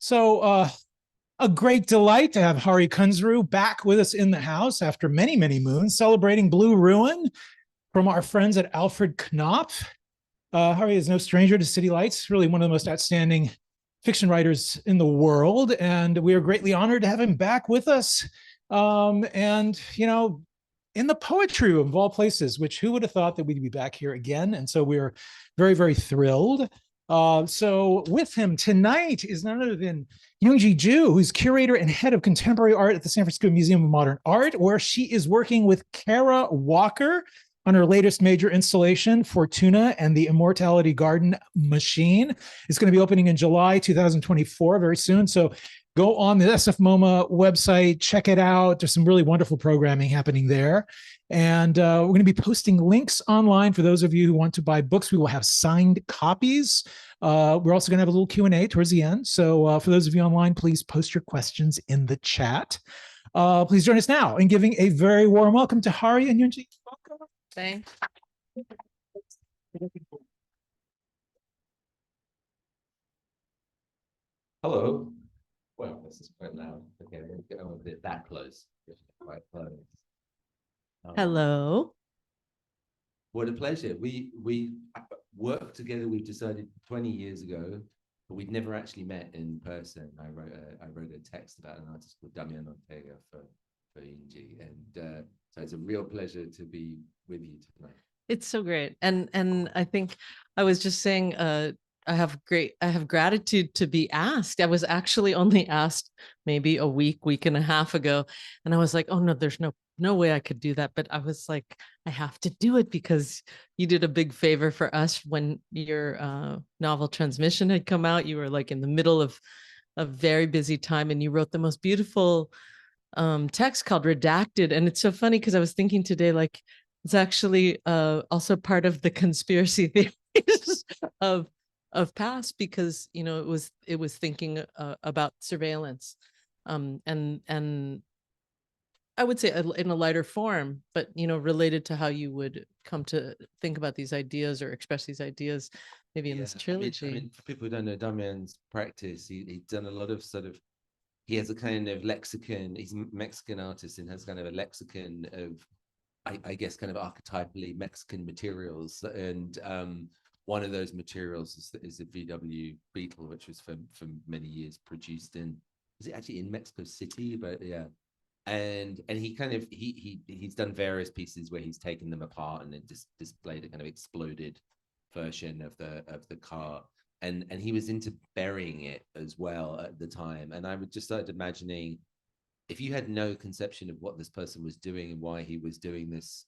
So, a great delight to have Hari Kunzru back with us in the house after many, many moons, celebrating Blue Ruin from our friends at Alfred Knopf. Hari is no stranger to City Lights, really one of the most outstanding fiction writers in the world, and we are greatly honored to have him back with us. In the poetry room of all places, which who would have thought that we'd be back here again? And so we're very, very thrilled. So with him tonight is none other than Eungie Joo, who's curator and head of contemporary art at the San Francisco Museum of Modern Art, where she is working with Kara Walker on her latest major installation, Fortuna and the Immortality Garden Machine. It's going to be opening in July 2024, very soon. So go on the SF MoMA website, check it out. There's some really wonderful programming happening there. And we're going to be posting links online for those of you who want to buy books. We will have signed copies. We're also going to have a little Q&A towards the end. So for those of you online, please post your questions in the chat. Please join us now in giving a very warm welcome to Hari and Eungie. Welcome. Thanks. Hello. Well, this is quite loud. Okay, we'll get a bit that close. Quite close. Hello. What a pleasure. We worked together. We decided 20 years ago, but we'd never actually met in person. I wrote a text about an artist called Damian Ortega for Eungie, and so it's a real pleasure to be with you tonight. It's so great. And I think I was just saying I have gratitude to be asked. I was actually only asked maybe a week and a half ago. And I was like, oh no, there's no way I could do that. But I was like, I have to do it because you did a big favor for us when your novel Transmission had come out. You were like in the middle of a very busy time and you wrote the most beautiful text called Redacted. And it's so funny because I was thinking today, like, it's actually also part of the conspiracy theories of past, because it was thinking about surveillance, and I would say in a lighter form, but related to how you would come to think about these ideas or express these ideas, maybe in this trilogy. I mean, for people who don't know Damian's practice, he's done a lot of he has a kind of lexicon. He's a Mexican artist and has kind of a lexicon of, I guess, kind of archetypally Mexican materials. And one of those materials is the VW Beetle, which was for many years produced was it actually in Mexico City? But yeah. And he kind of, he's done various pieces where he's taken them apart and then displayed a kind of exploded version of the car. And he was into burying it as well at the time. And I would just start imagining, if you had no conception of what this person was doing and why he was doing this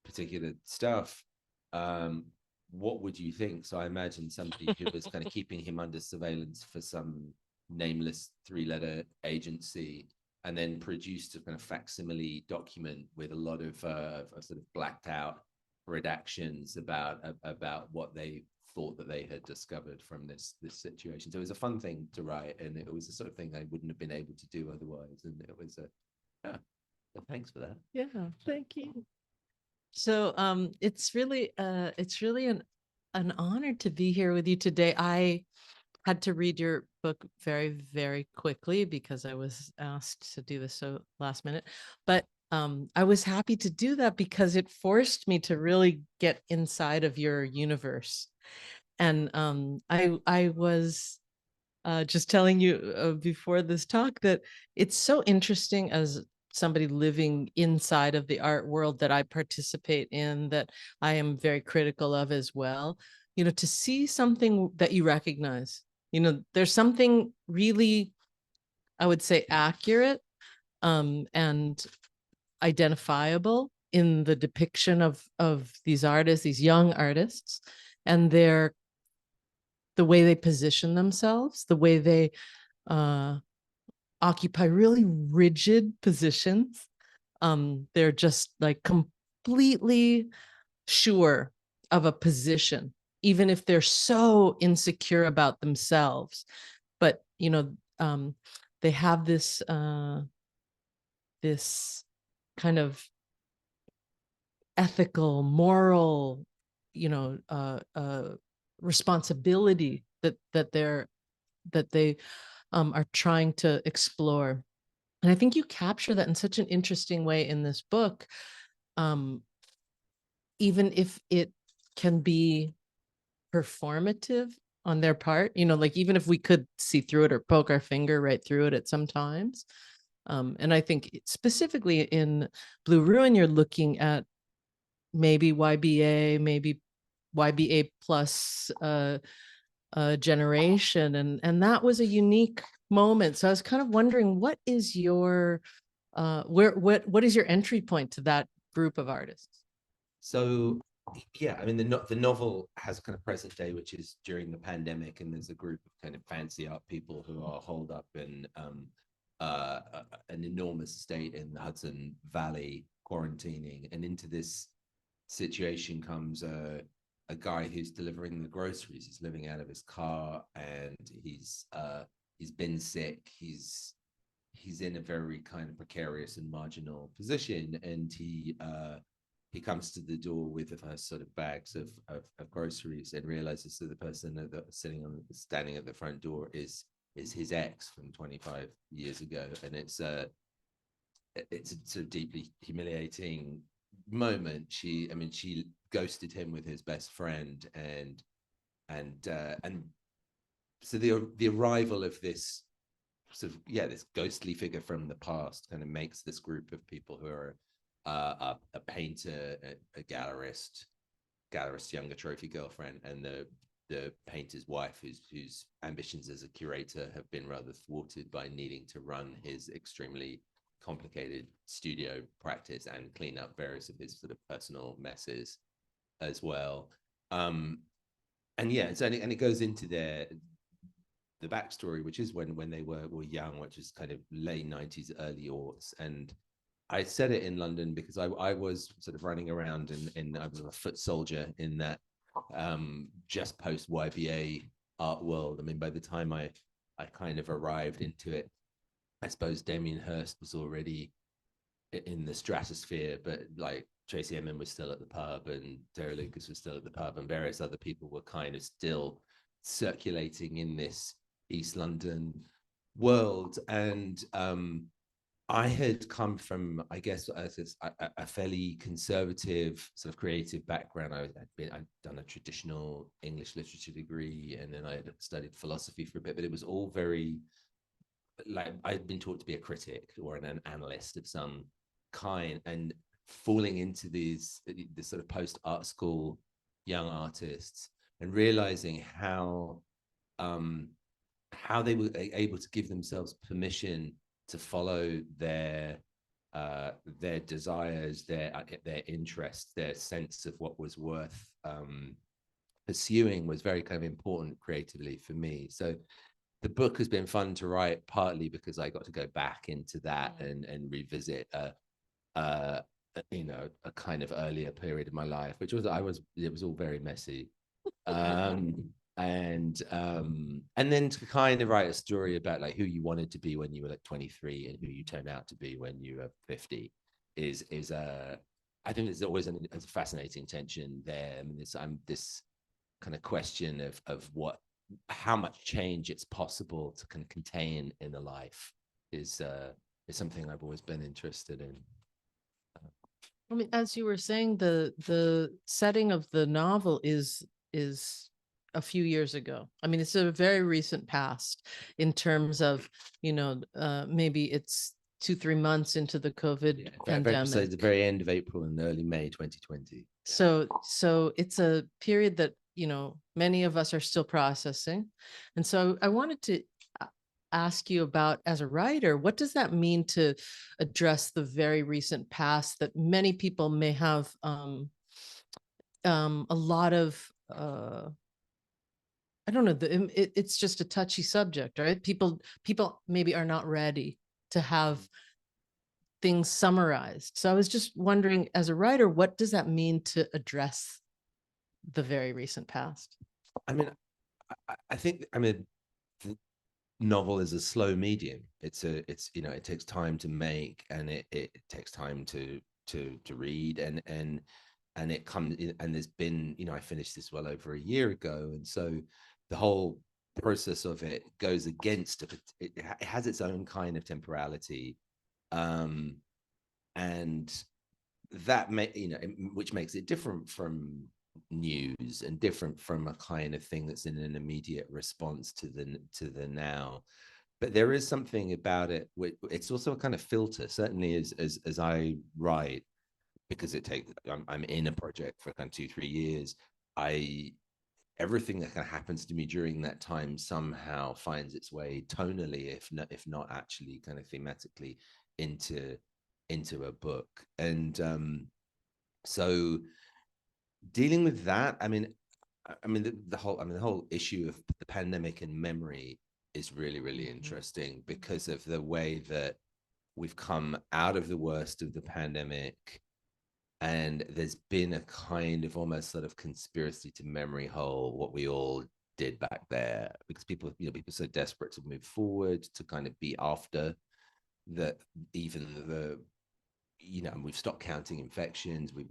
particular stuff, what would you think? So I imagine somebody who was kind of keeping him under surveillance for some nameless 3-letter agency, and then produced a kind of facsimile document with a lot of sort of blacked out redactions about what they thought that they had discovered from this situation. So it was a fun thing to write, and it was the sort of thing I wouldn't have been able to do otherwise. And it was so thanks for that. Yeah, thank you. So it's really an honor to be here with you today. I had to read your book very, very quickly because I was asked to do this so last minute, but I was happy to do that because it forced me to really get inside of your universe. And I was just telling you before this talk that it's so interesting as somebody living inside of the art world that I participate in, that I am very critical of as well, to see something that you recognize. There's something really, I would say, accurate and identifiable in the depiction of these artists, these young artists, and the way they position themselves, the way they occupy really rigid positions. They're just like completely sure of a position, even if they're so insecure about themselves. But they have this this kind of ethical, moral, responsibility that they are trying to explore. And I think you capture that in such an interesting way in this book, even if it can be performative on their part, like even if we could see through it or poke our finger right through it at some times. And I think specifically in Blue Ruin, you're looking at maybe YBA, maybe YBA plus generation, and that was a unique moment. So I was kind of wondering, what is your what is your entry point to that group of artists? So yeah, I mean the novel has a kind of present day, which is during the pandemic, and there's a group of kind of fancy art people who are holed up in an enormous estate in the Hudson Valley, quarantining, and into this situation comes a guy who's delivering the groceries. He's living out of his car, and he's been sick. He's in a very kind of precarious and marginal position, and he comes to the door with the first sort of bags of groceries, and realizes that the person that's standing at the front door is his ex from 25 years ago, and it's a sort of deeply humiliating moment. She ghosted him with his best friend, and so the arrival of this sort of this ghostly figure from the past kind of makes this group of people who are a painter, a gallerist, younger trophy girlfriend, and the painter's wife, whose ambitions as a curator have been rather thwarted by needing to run his extremely complicated studio practice and clean up various of his sort of personal messes as well. And it goes into the backstory, which is when they were young, which is kind of late 90s, early aughts. And I said it in London because I was sort of running around and I was a foot soldier in that just post YBA art world. I mean, by the time I kind of arrived into it, I suppose Damien Hirst was already in the stratosphere, but like Tracy Emin was still at the pub, and Terry Lucas was still at the pub, and various other people were kind of still circulating in this East London world. And I had come from, I guess, a fairly conservative sort of creative background. I'd done a traditional English literature degree, and then I had studied philosophy for a bit, but it was all very, like, I'd been taught to be a critic or an analyst of some kind, and falling into this sort of post art school young artists and realizing how they were able to give themselves permission to follow their desires, their interests, their sense of what was worth pursuing was very kind of important creatively for me. So the book has been fun to write, partly because I got to go back into that and revisit a kind of earlier period of my life, which was it was all very messy. And then to kind of write a story about like who you wanted to be when you were like 23 and who you turned out to be when you were 50 is I think there's always a fascinating tension there. I mean, this kind of question of how much change it's possible to kind of contain in a life is something I've always been interested in. I mean, as you were saying, the setting of the novel is a few years ago. I mean, it's a very recent past in terms of, maybe it's 2-3 months into the COVID pandemic. So it's the very end of April and early May 2020. So it's a period that, many of us are still processing. And so I wanted to ask you about, as a writer, what does that mean to address the very recent past that many people may have a lot of I don't know, it's just a touchy subject, right? People maybe are not ready to have things summarized. So I was just wondering, as a writer, what does that mean to address the very recent past? I mean, I think, the novel is a slow medium. It takes time to make, and it takes time to read, and it comes, and there's been, I finished this well over a year ago, and so the whole process of it goes against it has its own kind of temporality, and that which makes it different from news and different from a kind of thing that's in an immediate response to the now. But there is something about it. It's also a kind of filter, certainly as I write, because I'm in a project for kind of 2-3 years. Everything that kind of happens to me during that time somehow finds its way tonally, if not actually kind of thematically, into a book. And so dealing with that, the whole issue of the pandemic and memory is really, really interesting, because of the way that we've come out of the worst of the pandemic, and there's been a kind of almost sort of conspiracy to memory hole what we all did back there, because people are so desperate to move forward, to kind of be after that, even we've stopped counting infections, we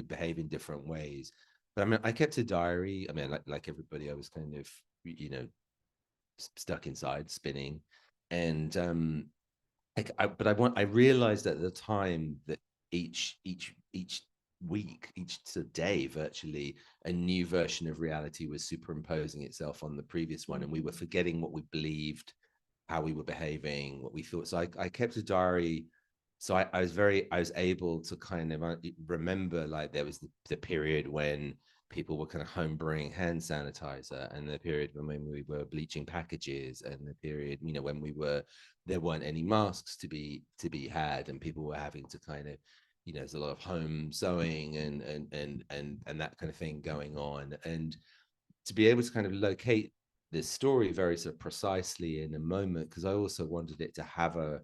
behave in different ways. But I kept a diary. Like everybody, I was kind of stuck inside spinning, and I realized at the time that each week, each day, virtually a new version of reality was superimposing itself on the previous one, and we were forgetting what we believed, how we were behaving, what we thought. So I kept a diary. So I was able to kind of remember, like, there was the period when people were kind of home brewing hand sanitizer, and the period when we were bleaching packages, and the period when there weren't any masks to be had, and people were having to kind of there's a lot of home sewing and that kind of thing going on. And to be able to kind of locate this story very sort of precisely in a moment, because I also wanted it to have a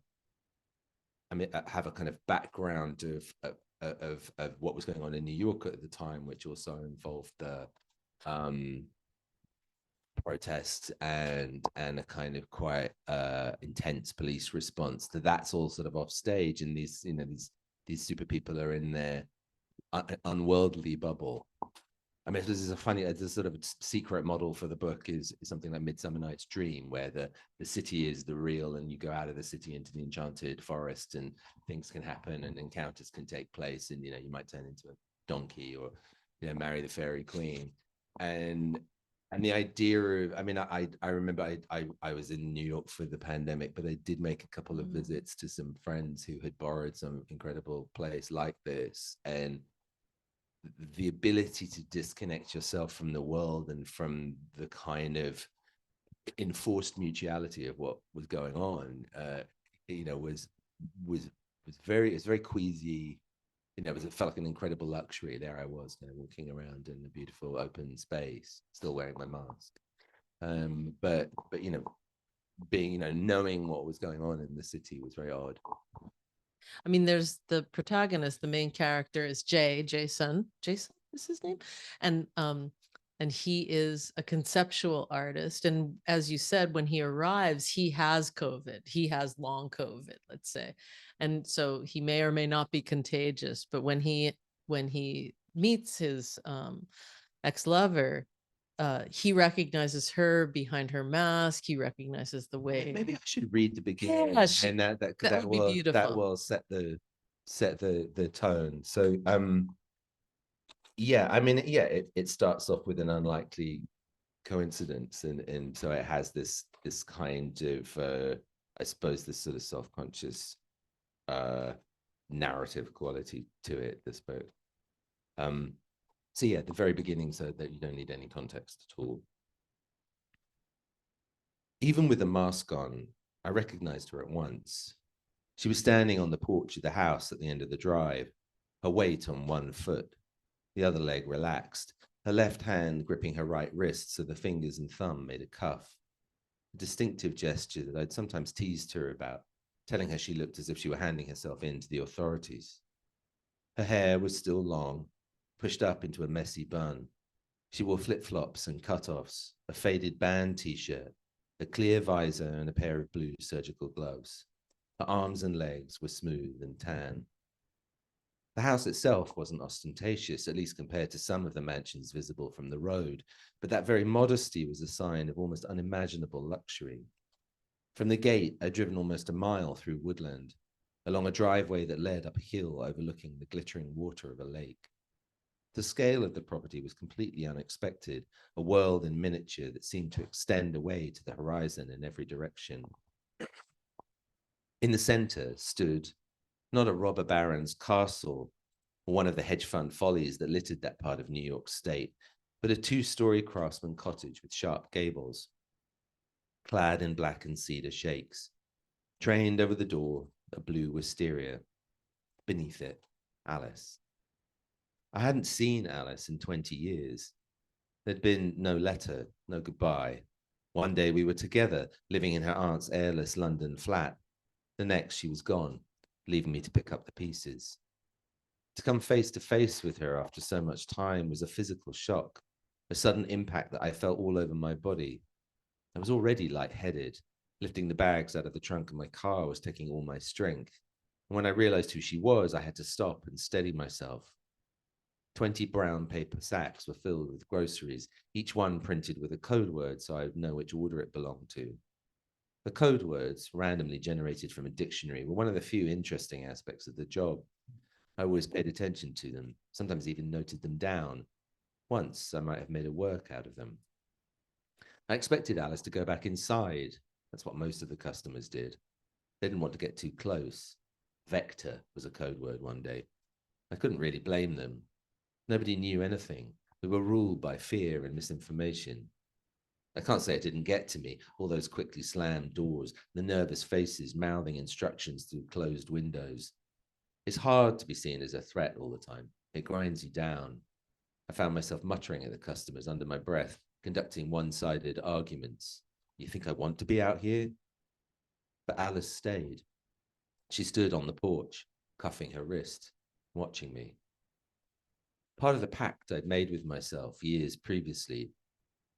kind of background of what was going on in New York at the time, which also involved the protests and a kind of quite intense police response. That's all sort of off stage, and these super people are in their unworldly bubble. This is the sort of secret model for the book is something like Midsummer Night's Dream, where the city is the real, and you go out of the city into the enchanted forest, and things can happen, and encounters can take place, and you might turn into a donkey, or marry the fairy queen. And the idea of, I remember I was in New York for the pandemic, but I did make a couple of visits to some friends who had borrowed some incredible place like this, and the ability to disconnect yourself from the world and from the kind of enforced mutuality of what was going on, was very queasy. It felt like an incredible luxury. There I was, walking around in a beautiful open space, still wearing my mask. But being, knowing what was going on in the city was very odd. There's the protagonist, the main character is Jason is his name. And he is a conceptual artist. And as you said, when he arrives, he has COVID. He has long COVID, let's say. And so he may or may not be contagious. But when he meets his ex-lover, he recognizes her behind her mask. He recognizes the way. Maybe I should read the beginning, and that would be beautiful. That will set the tone. So it starts off with an unlikely coincidence, and so it has this kind of I suppose this sort of self-conscious narrative quality to it, this book. So the very beginning, so that you don't need any context at all. Even with the mask on, I recognized her at once. She was standing on the porch of the house at the end of the drive, her weight on one foot, the other leg relaxed, her left hand gripping her right wrist so the fingers and thumb made a cuff. A distinctive gesture that I'd sometimes teased her about, telling her she looked as if she were handing herself in to the authorities. Her hair was still long, pushed up into a messy bun. She wore flip-flops and cut-offs, a faded band t-shirt, a clear visor, and a pair of blue surgical gloves. Her arms and legs were smooth and tan. The house itself wasn't ostentatious, at least compared to some of the mansions visible from the road, but that very modesty was a sign of almost unimaginable luxury. From the gate, I'd driven almost a mile through woodland, along a driveway that led up a hill overlooking the glittering water of a lake. The scale of the property was completely unexpected, a world in miniature that seemed to extend away to the horizon in every direction. In the center stood not a robber baron's castle or one of the hedge fund follies that littered that part of New York State, but a two-story craftsman cottage with sharp gables, clad in black and cedar shakes. Trained over the door, a blue wisteria. Beneath it, Alice. I hadn't seen Alice in 20 years. There'd been no letter, no goodbye. One day we were together, living in her aunt's airless London flat. The next, she was gone, leaving me to pick up the pieces. To come face to face with her after so much time was a physical shock, a sudden impact that I felt all over my body. I was already lightheaded. Lifting the bags out of the trunk of my car was taking all my strength. And when I realized who she was, I had to stop and steady myself. 20 brown paper sacks were filled with groceries, each one printed with a code word so I would know which order it belonged to. The code words, randomly generated from a dictionary, were one of the few interesting aspects of the job. I always paid attention to them, sometimes even noted them down. Once, I might have made a work out of them. I expected Alice to go back inside. That's what most of the customers did. They didn't want to get too close. Vector was a code word one day. I couldn't really blame them. Nobody knew anything. We were ruled by fear and misinformation. I can't say it didn't get to me, all those quickly slammed doors, the nervous faces mouthing instructions through closed windows. It's hard to be seen as a threat all the time. It grinds you down. I found myself muttering at the customers under my breath, conducting one-sided arguments. You think I want to be out here? But Alice stayed. She stood on the porch, cuffing her wrist, watching me. Part of the pact I'd made with myself years previously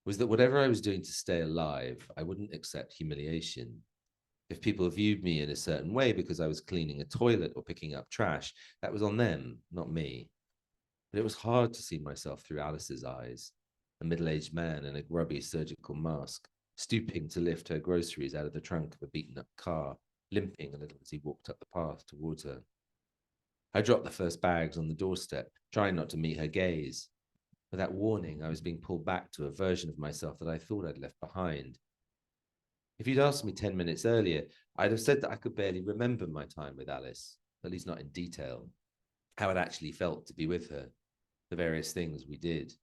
was that whatever I was doing to stay alive, I wouldn't accept humiliation. If people viewed me in a certain way because I was cleaning a toilet or picking up trash, that was on them, not me. But it was hard to see myself through Alice's eyes, a middle-aged man in a grubby surgical mask, stooping to lift her groceries out of the trunk of a beaten-up car, limping a little as he walked up the path towards her. I dropped the first bags on the doorstep, trying not to meet her gaze. Without warning, I was being pulled back to a version of myself that I thought I'd left behind. If you'd asked me 10 minutes earlier, I'd have said that I could barely remember my time with Alice, at least not in detail, how it actually felt to be with her, the various things we did.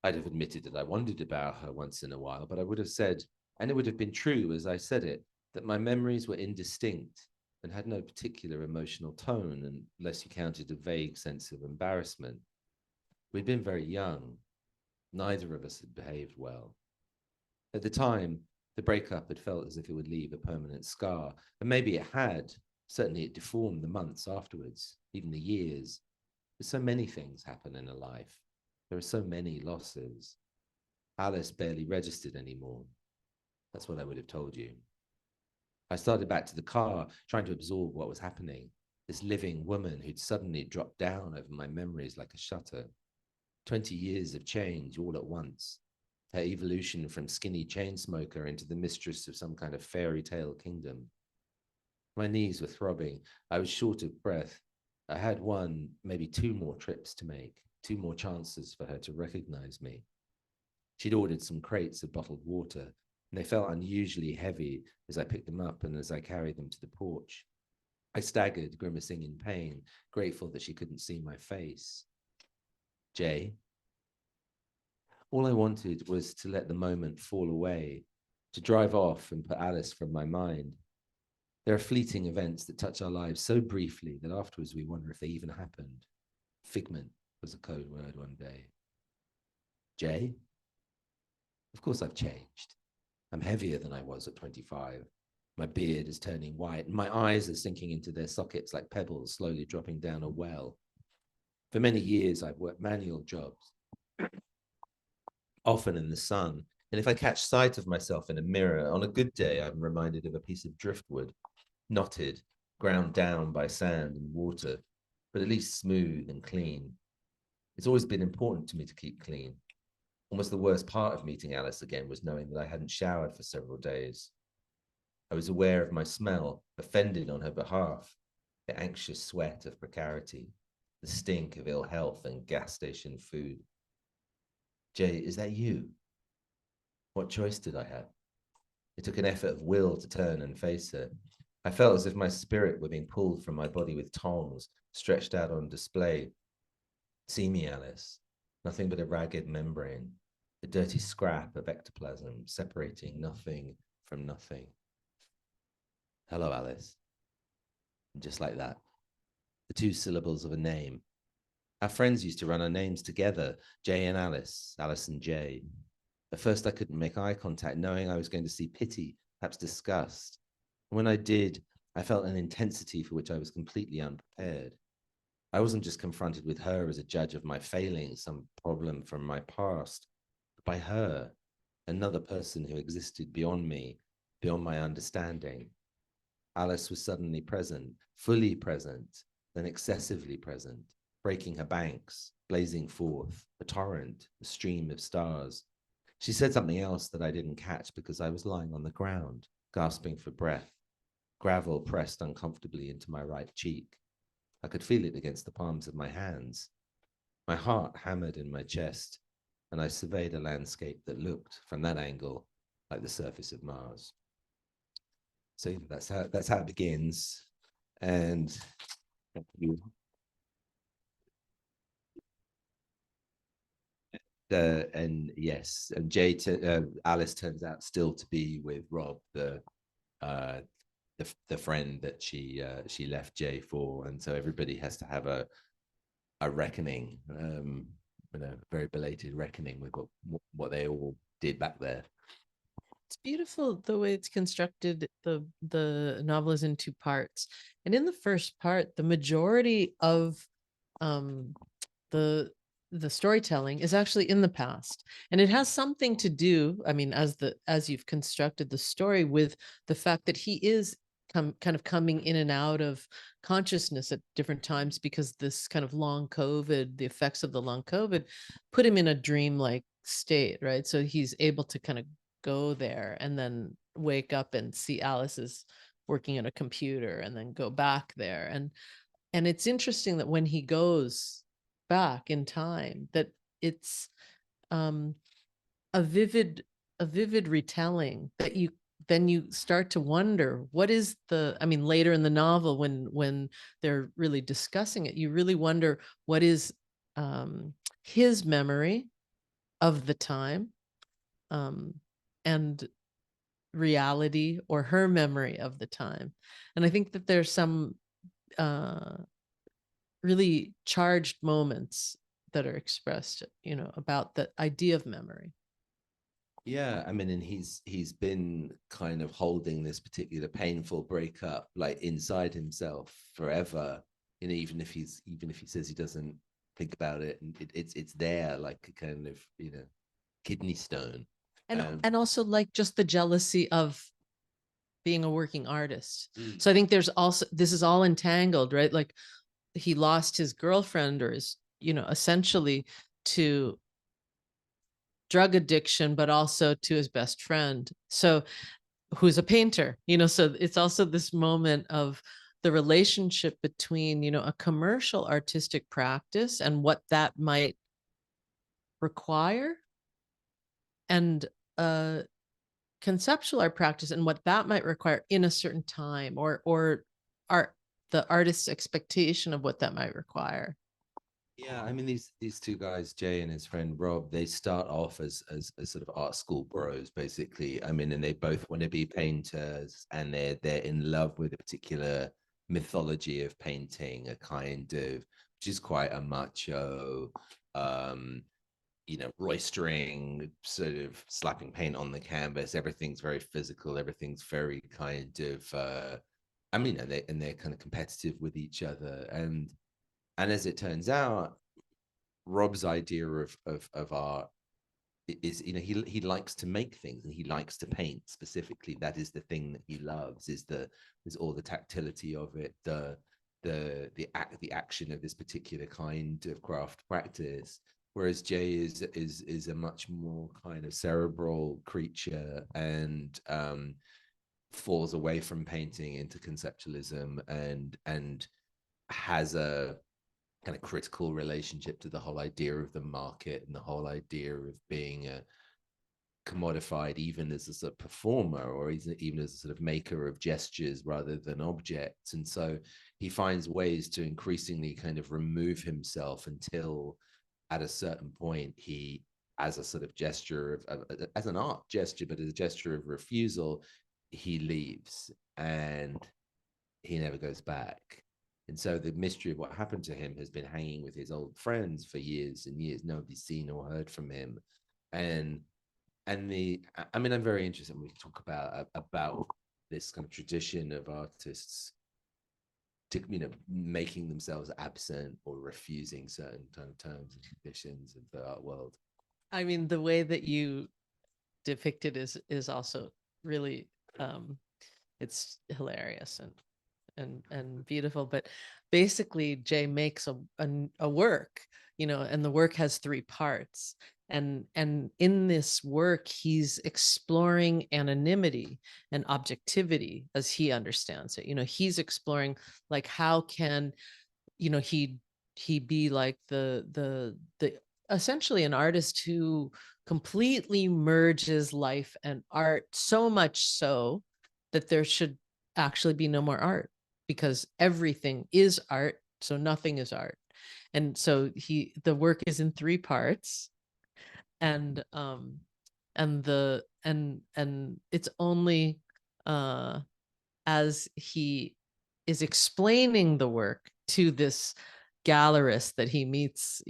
I'd have admitted that I wondered about her once in a while, but I would have said, and it would have been true as I said it, that my memories were indistinct and had no particular emotional tone, unless you counted a vague sense of embarrassment. We'd been very young. Neither of us had behaved well. At the time, the breakup had felt as if it would leave a permanent scar, and maybe it had. Certainly it deformed the months afterwards, even the years. But so many things happen in a life. There are so many losses. Alice barely registered anymore. That's what I would have told you. I started back to the car, trying to absorb what was happening. This living woman who'd suddenly dropped down over my memories like a shutter. 20 years of change all at once. Her evolution from skinny chain smoker into the mistress of some kind of fairy tale kingdom. My knees were throbbing. I was short of breath. I had one, maybe two more trips to make, two more chances for her to recognize me. She'd ordered some crates of bottled water, and they felt unusually heavy as I picked them up and as I carried them to the porch. I staggered, grimacing in pain, grateful that she couldn't see my face. Jay? All I wanted was to let the moment fall away, to drive off and put Alice from my mind. There are fleeting events that touch our lives so briefly that afterwards we wonder if they even happened. Figment was a code word one day. Jay? Of course I've changed. I'm heavier than I was at 25. My beard is turning white, and my eyes are sinking into their sockets like pebbles slowly dropping down a well. For many years, I've worked manual jobs, often in the sun, and if I catch sight of myself in a mirror, on a good day, I'm reminded of a piece of driftwood, knotted, ground down by sand and water. but at least smooth and clean. It's always been important to me to keep clean. Almost the worst part of meeting Alice again was knowing that I hadn't showered for several days. I was aware of my smell, offended on her behalf, the anxious sweat of precarity, the stink of ill health and gas station food. Jay, is that you? What choice did I have? It took an effort of will to turn and face her. I felt as if my spirit were being pulled from my body with tongs, stretched out on display. See me, Alice. Nothing but a ragged membrane, a dirty scrap of ectoplasm separating nothing from nothing. Hello, Alice. And just like that, the two syllables of a name. Our friends used to run our names together, Jay and Alice, Alice and Jay. At first, I couldn't make eye contact, knowing I was going to see pity, perhaps disgust. And when I did, I felt an intensity for which I was completely unprepared. I wasn't just confronted with her as a judge of my failings, some problem from my past, but by her, another person who existed beyond me, beyond my understanding. Alice was suddenly present, fully present, then excessively present, breaking her banks, blazing forth, a torrent, a stream of stars. She said something else that I didn't catch because I was lying on the ground, gasping for breath. Gravel pressed uncomfortably into my right cheek. I could feel it against the palms of my hands. My heart hammered in my chest, and I surveyed a landscape that looked, from that angle, like the surface of Mars. So that's how it begins. And and yes, and Alice turns out still to be with Rob, the friend that she left Jay for, and so everybody has to have a reckoning, very belated reckoning with what they all did back there. It's beautiful the way it's constructed. The novel is in two parts, and in the first part, the majority of the storytelling is actually in the past, and it has something to do, I mean, as you've constructed the story, with the fact that he is kind of coming in and out of consciousness at different times, because this kind of long COVID, the effects of the long COVID, put him in a dream-like state, right? So he's able to kind of go there and then wake up and see Alice is working on a computer, and then go back there. And it's interesting that when he goes back in time, that it's a vivid retelling, that you start to wonder, what is I mean, later in the novel, when they're really discussing it, you really wonder what is his memory of the time, and reality, or her memory of the time. And I think that there's some really charged moments that are expressed, about the idea of memory. Yeah, I mean, and he's been kind of holding this particular painful breakup like inside himself forever. Even if he says he doesn't think about it, and it's there like a kind of kidney stone. And also, like, just the jealousy of being a working artist. Mm. So I think this is all entangled, right? Like, he lost his girlfriend, or his, essentially to drug addiction, but also to his best friend, so who's a painter, so it's also this moment of the relationship between, a commercial artistic practice and what that might require, and conceptual art practice and what that might require in a certain time, or the artist's expectation of what that might require. Yeah, I mean, these two guys, Jay and his friend Rob, they start off as sort of art school bros, basically. I mean, and they both want to be painters, and they're in love with a particular mythology of painting, a kind of, which is quite a macho, roistering, sort of slapping paint on the canvas. Everything's very physical. Everything's very kind of, I mean, and they're kind of competitive with each other. And as it turns out, Rob's idea of art is, he likes to make things, and he likes to paint specifically. That is the thing that he loves, is all the tactility of it, the the action of this particular kind of craft practice, whereas Jay is a much more kind of cerebral creature, and falls away from painting into conceptualism, and has a kind of critical relationship to the whole idea of the market and the whole idea of being a commodified even as a sort of performer, or even as a sort of maker of gestures rather than objects. And so he finds ways to increasingly kind of remove himself, until at a certain point he, as a sort of gesture as an art gesture, but as a gesture of refusal, he leaves and he never goes back. And so the mystery of what happened to him has been hanging with his old friends for years and years. Nobody's seen or heard from him. And I mean, I'm very interested when we talk about this kind of tradition of artists to, making themselves absent or refusing certain kind of terms and conditions of the art world. I mean, the way that you depict it is also really it's hilarious and beautiful. But basically, Jay makes a work, and the work has three parts. And in this work, he's exploring anonymity and objectivity as he understands it. He's exploring, like, how can, he be like the essentially an artist who completely merges life and art, so much so that there should actually be no more art, because everything is art, so nothing is art. And so the work is in three parts, and it's only as he is explaining the work to this gallerist that he meets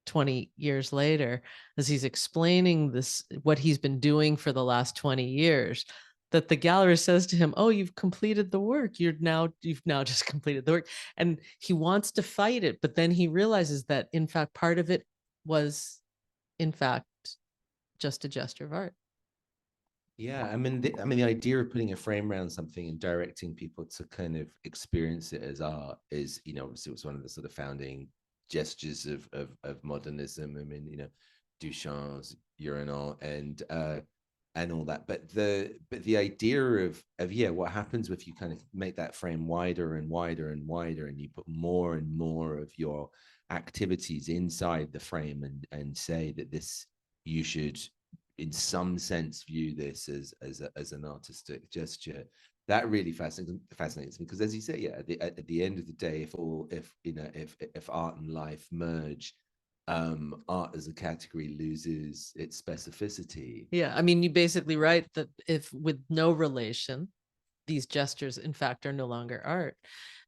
20 years later, as he's explaining what he's been doing for the last 20 years, that the gallerist says to him, "Oh, you've completed the work. You've now just completed the work." And he wants to fight it, but then he realizes that, in fact, part of it was, in fact, just a gesture of art. Yeah, I mean, the idea of putting a frame around something and directing people to kind of experience it as art is, obviously, it was one of the sort of founding gestures of modernism. I mean, Duchamp's urinal and all that. But the idea of what happens if you kind of make that frame wider and wider and wider, and you put more and more of your activities inside the frame, and say that this, you should in some sense view this as an artistic gesture. That really fascinates me, because, as you say, yeah, at the end of the day, if art and life merge, art as a category loses its specificity. Yeah, I mean, you basically write that if with no relation, these gestures, in fact, are no longer art.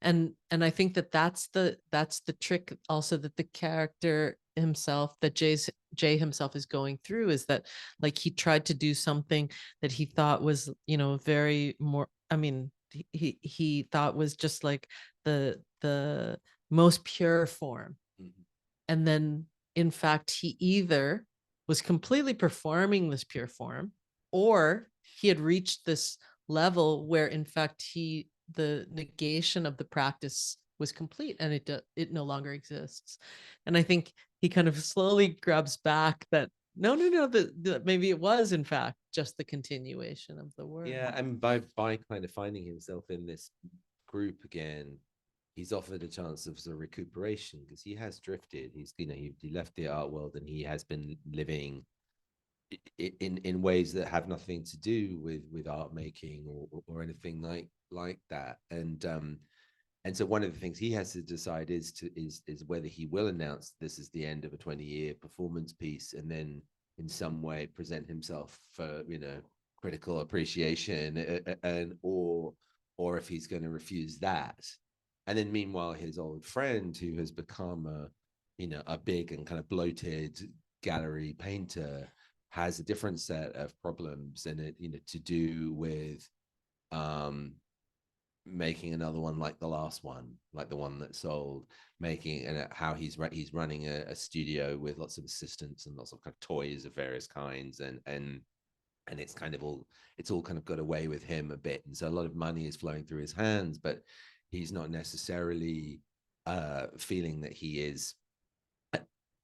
And I think that's the trick also, that the character himself, that Jay himself is going through, is that, like, he tried to do something that he thought was, very more, I mean, he thought was just like the most pure form. Mm-hmm. And then, in fact, he either was completely performing this pure form, or he had reached this level where, in fact, the negation of the practice was complete, and it no longer exists. And I think he kind of slowly grabs back that no, that maybe it was, in fact, just the continuation of the work. Yeah, and by kind of finding himself in this group again, he's offered a chance of sort of recuperation, because he has drifted. He's he left the art world, and he has been living in ways that have nothing to do with art making or anything like that. And so one of the things he has to decide is whether he will announce this is the end of a 20-year performance piece, and then in some way present himself for critical appreciation, and or if he's going to refuse that. And then meanwhile, his old friend, who has become a big and kind of bloated gallery painter, has a different set of problems, and it to do with making another one like the last one, like the one that sold, making, and how he's running a studio with lots of assistants and lots of kind of toys of various kinds, and it's all kind of got away with him a bit, and so a lot of money is flowing through his hands, but he's not necessarily feeling that he is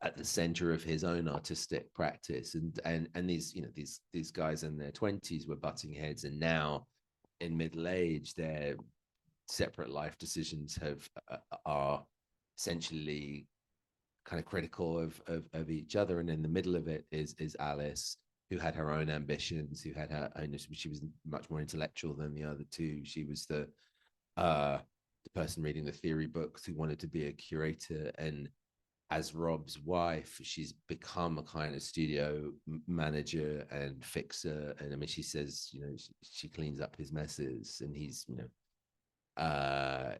at the center of his own artistic practice. And these, you know, these guys in their 20s were butting heads, and now in middle age, their separate life decisions are essentially kind of critical of each other. And in the middle of it is Alice, who had her own ambitions, who had her own, she was much more intellectual than the other two. She was the person reading the theory books, who wanted to be a curator. And as Rob's wife, she's become a kind of studio manager and fixer. And I mean, she says, you know, she cleans up his messes, and he's, you know,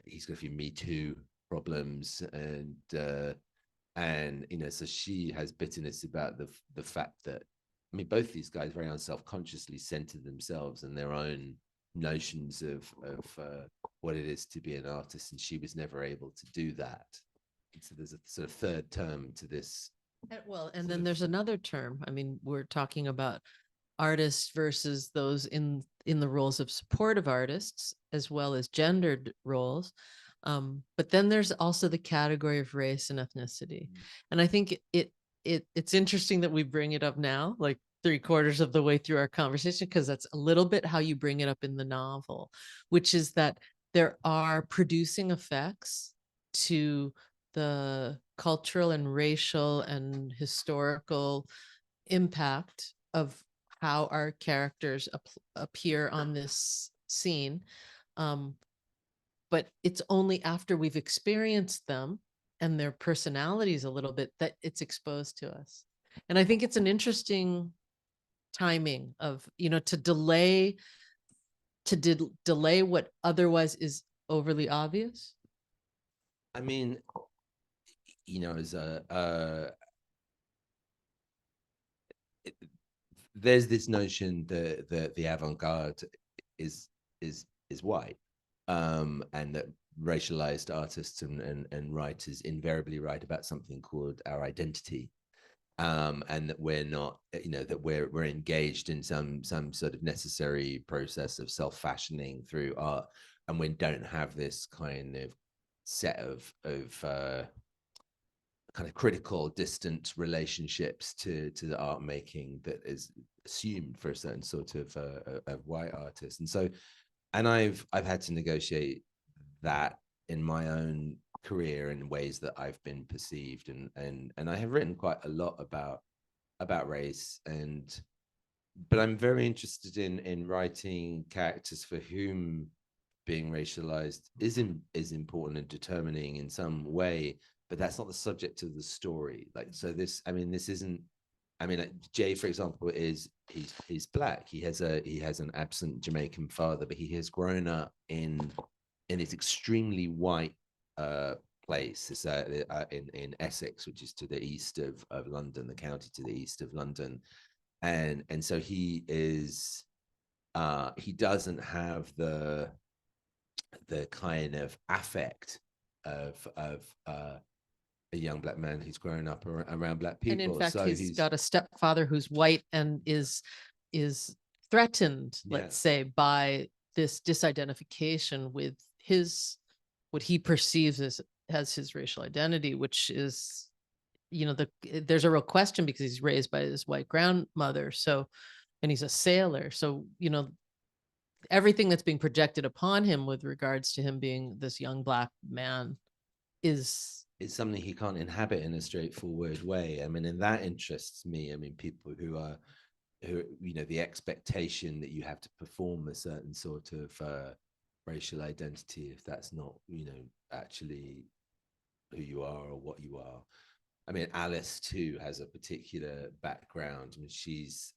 he's got a few Me Too problems, and you know, so she has bitterness about the fact that, I mean, both these guys very unself-consciously center themselves and their own notions of what it is to be an artist, and she was never able to do that. And so there's a sort of third term to this. Well, and then there's another term. I mean, we're talking about artists versus those in the roles of supportive artists, as well as gendered roles. But then there's also the category of race and ethnicity. And I think it's interesting that we bring it up now, like 3/4 of the way through our conversation, because that's a little bit how you bring it up in the novel, which is that there are producing effects to the cultural and racial and historical impact of how our characters appear on this scene. But it's only after we've experienced them and their personalities a little bit that it's exposed to us. And I think it's an interesting timing of, you know, to delay what otherwise is overly obvious. I mean, you know, as there's this notion that the avant-garde is white, and that racialized artists and writers invariably write about something called our identity, and that we're not, you know, that we're engaged in some sort of necessary process of self-fashioning through art, and we don't have this kind of set of kind of critical, distant relationships to the art making that is assumed for a certain sort of white artist. And so, and I've had to negotiate that in my own career in ways that I've been perceived, and I have written quite a lot about race, but I'm very interested in writing characters for whom being racialized is important and determining in some way, but that's not the subject of the story. Like, so this, I mean, this isn't, I mean, like Jay, for example, he's black. He has an absent Jamaican father, but he has grown up in this extremely white place. It's in Essex, which is to the east of London, the county to the east of London, and so he is he doesn't have the kind of affect of a young black man who's grown up around black people. And in fact, so he's got a stepfather who's white and is threatened, let's say, by this disidentification with what he perceives as his racial identity, which is, you know, there's a real question because he's raised by his white grandmother. So, and he's a sailor. So, you know, everything that's being projected upon him with regards to him being this young black man is something he can't inhabit in a straightforward way. I mean, and that interests me. I mean, people who you know, the expectation that you have to perform a certain sort of racial identity, if that's not, you know, actually who you are or what you are. I mean, Alice too has a particular background. I mean, she's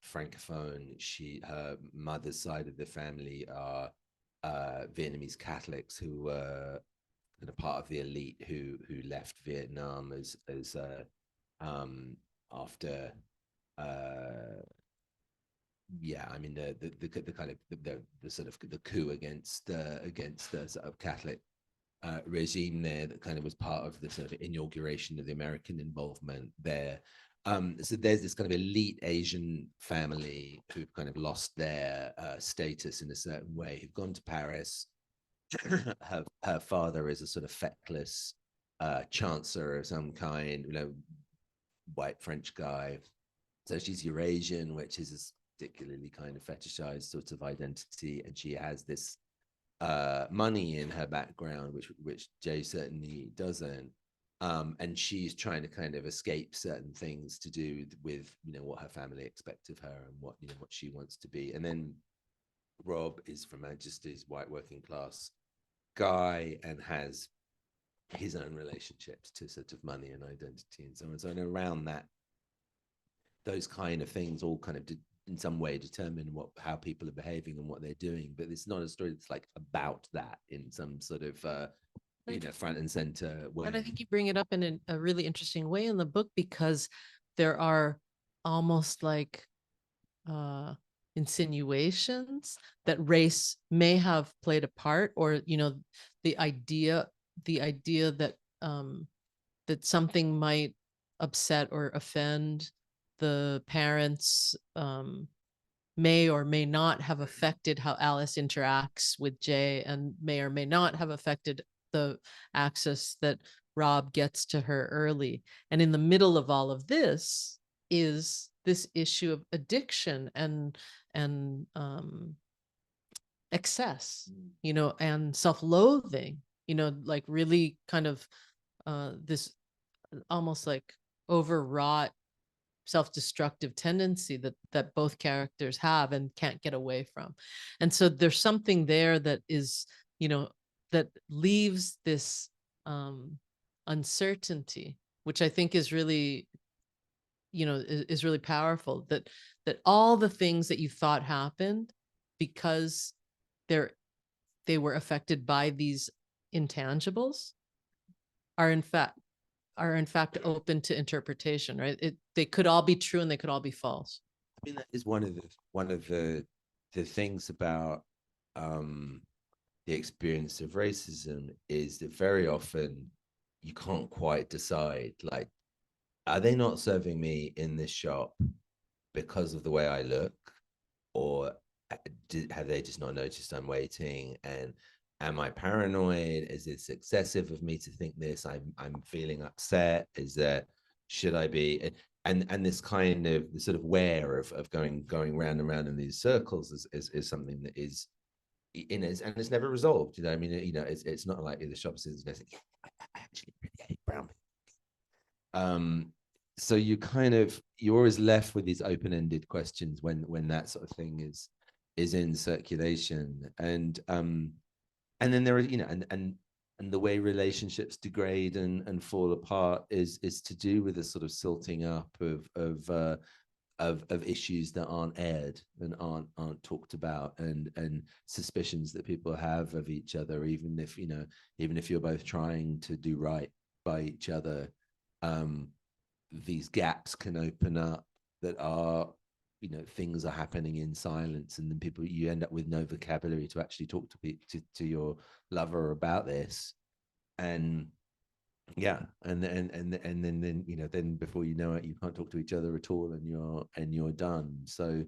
francophone. Her mother's side of the family are Vietnamese Catholics who were kind of part of the elite who left Vietnam as after I mean the kind of the sort of the coup against the sort of Catholic regime there, that kind of was part of the sort of inauguration of the American involvement there. So there's this kind of elite Asian family who've kind of lost their status in a certain way, who've gone to Paris. Her father is a sort of feckless chancellor of some kind, white French guy. So she's Eurasian, which is a particularly kind of fetishized sort of identity, and she has this money in her background, which Jay certainly doesn't. And she's trying to kind of escape certain things to do with what her family expect of her and what she wants to be. And then Rob is from Manchester's white working class guy and has his own relationships to sort of money and identity and so on. So, and around that, those kind of things all kind of in some way determine how people are behaving and what they're doing. But it's not a story that's like about that in some sort of front and center way. And I think you bring it up in a really interesting way in the book, because there are almost like insinuations that race may have played a part, or the idea that that something might upset or offend the parents may or may not have affected how Alice interacts with Jay, and may or may not have affected the access that Rob gets to her early. And in the middle of all of this is this issue of addiction and excess, and self-loathing, like really kind of this almost like overwrought self-destructive tendency that both characters have and can't get away from. And so there's something there that is, that leaves this uncertainty, which I think is really, is really powerful, that all the things that you thought happened because they were affected by these intangibles are in fact open to interpretation, right? They could all be true and they could all be false. I mean, that is one of the things about the experience of racism, is that very often you can't quite decide, like, are they not serving me in this shop because of the way I look, or have they just not noticed I'm waiting? And am I paranoid? Is this excessive of me to think this? I'm feeling upset. Should I be? And this kind of the sort of wear of going round and round in these circles is something that is and it's never resolved. I mean, it's not like the shop assistant's message, I actually really hate brown people. So you're always left with these open-ended questions when that sort of thing is in circulation. And then there are, and the way relationships degrade and fall apart is to do with a sort of silting up of issues that aren't aired and aren't talked about, and suspicions that people have of each other, even if you're both trying to do right by each other. These gaps can open up that are, things are happening in silence, and then you end up with no vocabulary to actually talk to your lover about this. And yeah, and then before you know it, you can't talk to each other at all, and you're done. So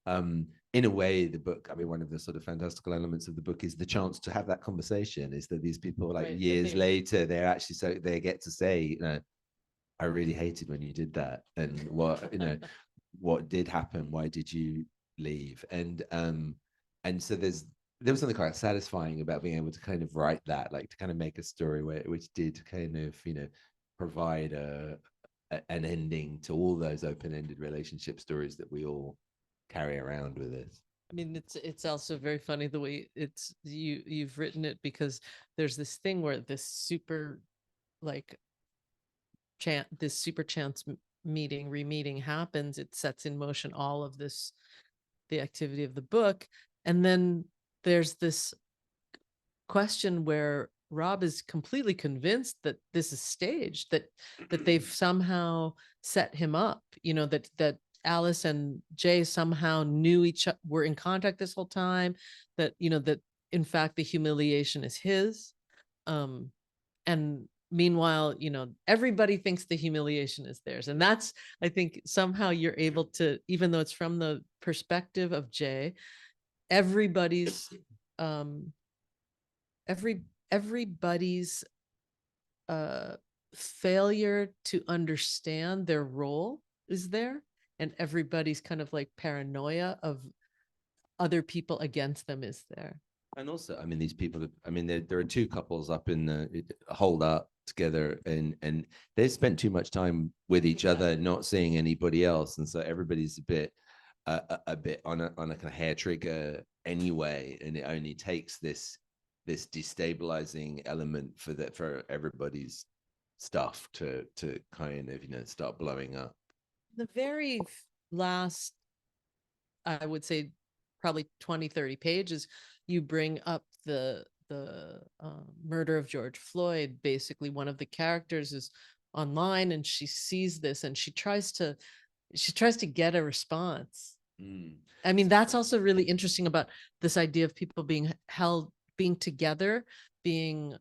in a way, the book, I mean, one of the sort of fantastical elements of the book is the chance to have that conversation, is that these people, like, right, years later, they're actually, they get to say, I really hated when you did that, and what what did happen, why did you leave? And so there was something quite satisfying about being able to kind of write that, like to kind of make a story which did kind of provide an ending to all those open-ended relationship stories that we all carry around with us. I mean, it's also very funny the way you've written it, because there's this thing where this super chance re-meeting happens. It sets in motion all of the activity of the book. And then there's this question where Rob is completely convinced that this is staged, that they've somehow set him up, that Alice and Jay somehow knew each other, were in contact this whole time, that, that in fact the humiliation is his. And meanwhile, you know, everybody thinks the humiliation is theirs. And that's, I think somehow you're able to, even though it's from the perspective of Jay, everybody's everybody's failure to understand their role is there, and everybody's kind of like paranoia of other people against them is there. And also, I mean, these people, I mean, there are two couples up in the holed up together, and they spent too much time with each other, not seeing anybody else. And so everybody's a bit on a kind of hair trigger anyway. And it only takes this destabilizing element for everybody's stuff to kind of, you know, start blowing up. The very last, I would say probably 20, 30 pages, you bring up the murder of George Floyd. Basically, one of the characters is online and she sees this and she tries to get a response. I mean, that's also really interesting about this idea of people being together, being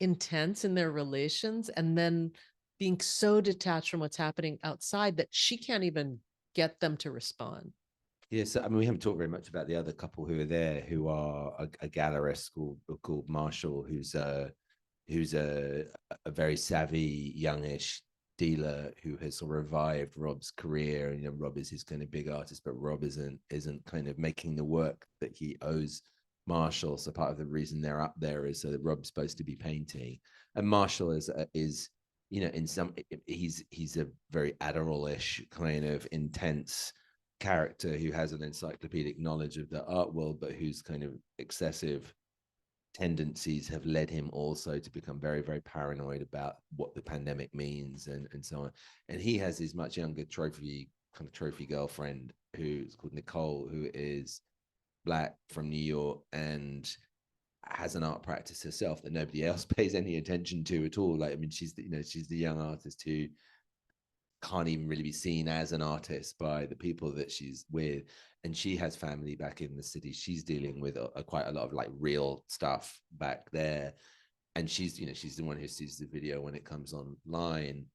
intense in their relations, and then being so detached from what's happening outside that she can't even get them to respond. Yes, I mean, we haven't talked very much about the other couple who are there, who are a gallerist called Marshall, who's a very savvy youngish dealer who has sort of revived Rob's career. And, you know, Rob is his kind of big artist, but Rob isn't kind of making the work that he owes Marshall. So part of the reason they're up there is so that Rob's supposed to be painting, and Marshall is you know, in some, he's a very Adderall-ish kind of intense character who has an encyclopedic knowledge of the art world, but whose kind of excessive tendencies have led him also to become very, very paranoid about what the pandemic means and so on. And he has his much younger trophy girlfriend who's called Nicole, who is Black from New York and has an art practice herself that nobody else pays any attention to at all. Like, I mean, she's the young artist who can't even really be seen as an artist by the people that she's with, and she has family back in the city. She's dealing with quite a lot of like real stuff back there, and she's the one who sees the video when it comes online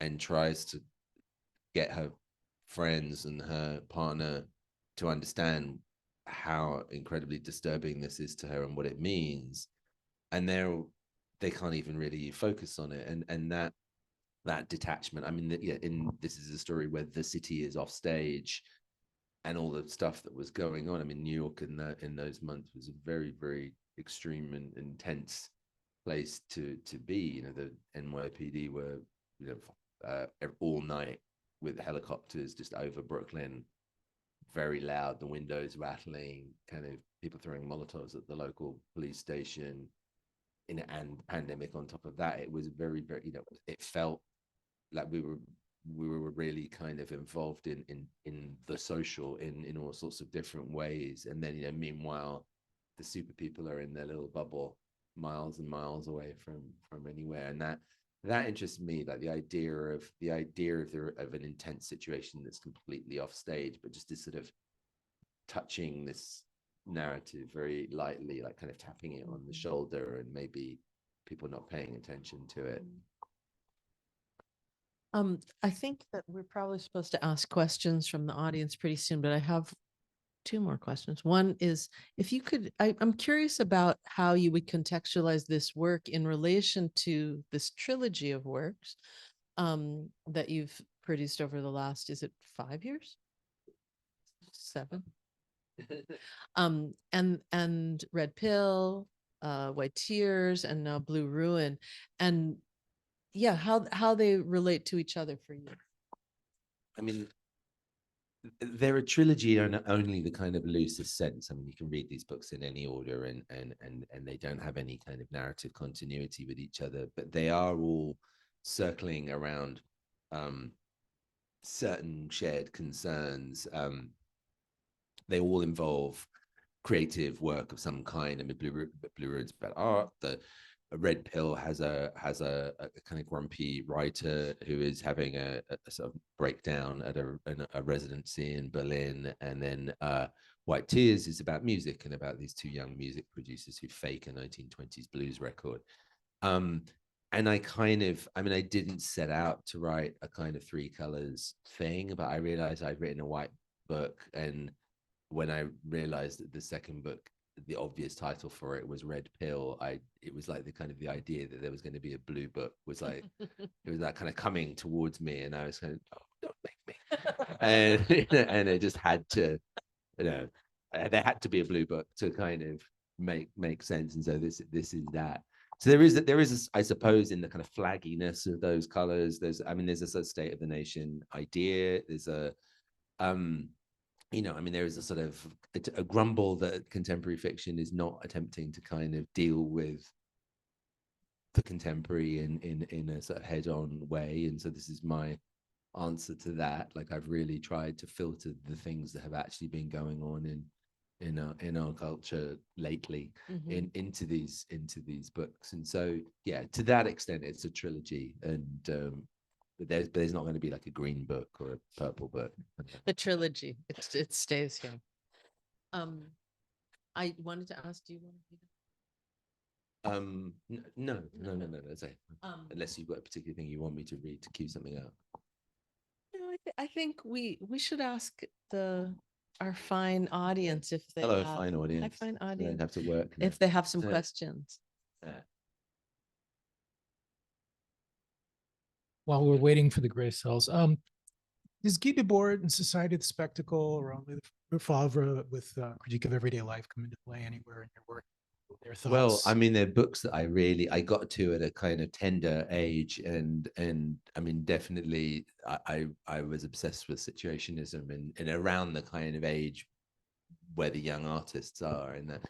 and tries to get her friends and her partner to understand how incredibly disturbing this is to her and what it means, and they can't even really focus on it, and that detachment. I mean, this is a story where the city is off stage and all the stuff that was going on. I mean, New York in those months was a very, very extreme and intense place to be. You know, the NYPD were, you know, all night with helicopters just over Brooklyn, very loud, the windows rattling, kind of people throwing Molotovs at the local police station, and pandemic on top of that. It was very, very, you know, it felt like we were really kind of involved in the social in all sorts of different ways. And then, you know, meanwhile, the super people are in their little bubble miles and miles away from anywhere. And that interests me, like the idea of an intense situation that's completely off stage, but just this sort of touching this narrative very lightly, like kind of tapping it on the shoulder, and maybe people not paying attention to it. I think that we're probably supposed to ask questions from the audience pretty soon, but I have two more questions. One is, if you could, I'm curious about how you would contextualize this work in relation to this trilogy of works that you've produced over the last, is it 5 years? 7? And Red Pill, White Tears, and now Blue Ruin. And yeah, how they relate to each other for you. I mean, they're a trilogy in only the kind of loosest sense. I mean, you can read these books in any order, and they don't have any kind of narrative continuity with each other, but they are all circling around certain shared concerns. They all involve creative work of some kind. I mean, Blue Ruin's about art. The Red Pill has a kind of grumpy writer who is having a sort of breakdown at a residency in Berlin, and then White Tears is about music and about these two young music producers who fake a 1920s blues record. I kind of, I mean, I didn't set out to write a kind of 3 colors thing, but I realized I'd written a white book. And when I realized that the second book, the obvious title for it was Red Pill, it was like the kind of the idea that there was going to be a blue book was like, it was that kind of coming towards me. And I was kind of, oh, don't make me. And it just had to, there had to be a blue book to kind of make sense. And so this is that. So there is I suppose, in the kind of flagginess of those colors, there's a sort of state of the nation idea. There's a there is a sort of a grumble that contemporary fiction is not attempting to kind of deal with the contemporary in a sort of head-on way. And so this is my answer to that. Like, I've really tried to filter the things that have actually been going on in our culture lately into these books. And so yeah, to that extent it's a trilogy. And but there's not going to be like a green book or a purple book. The trilogy, it stays here. I wanted to ask, do you want to read it? No. That's it. Unless you've got a particular thing you want me to read to cue something out. No, I think we should ask our fine audience if they Hello, have, fine audience. Hi, fine I don't audience, have to work now. if they have some Yeah. questions. While we're waiting for the gray cells, is Guy Debord and Society of the Spectacle or only the Favre with Critique of Everyday Life come into play anywhere in your work? Their thoughts? Well, I mean, they're books that I got to at a kind of tender age, and I mean, definitely I was obsessed with situationism and around the kind of age where the young artists are, and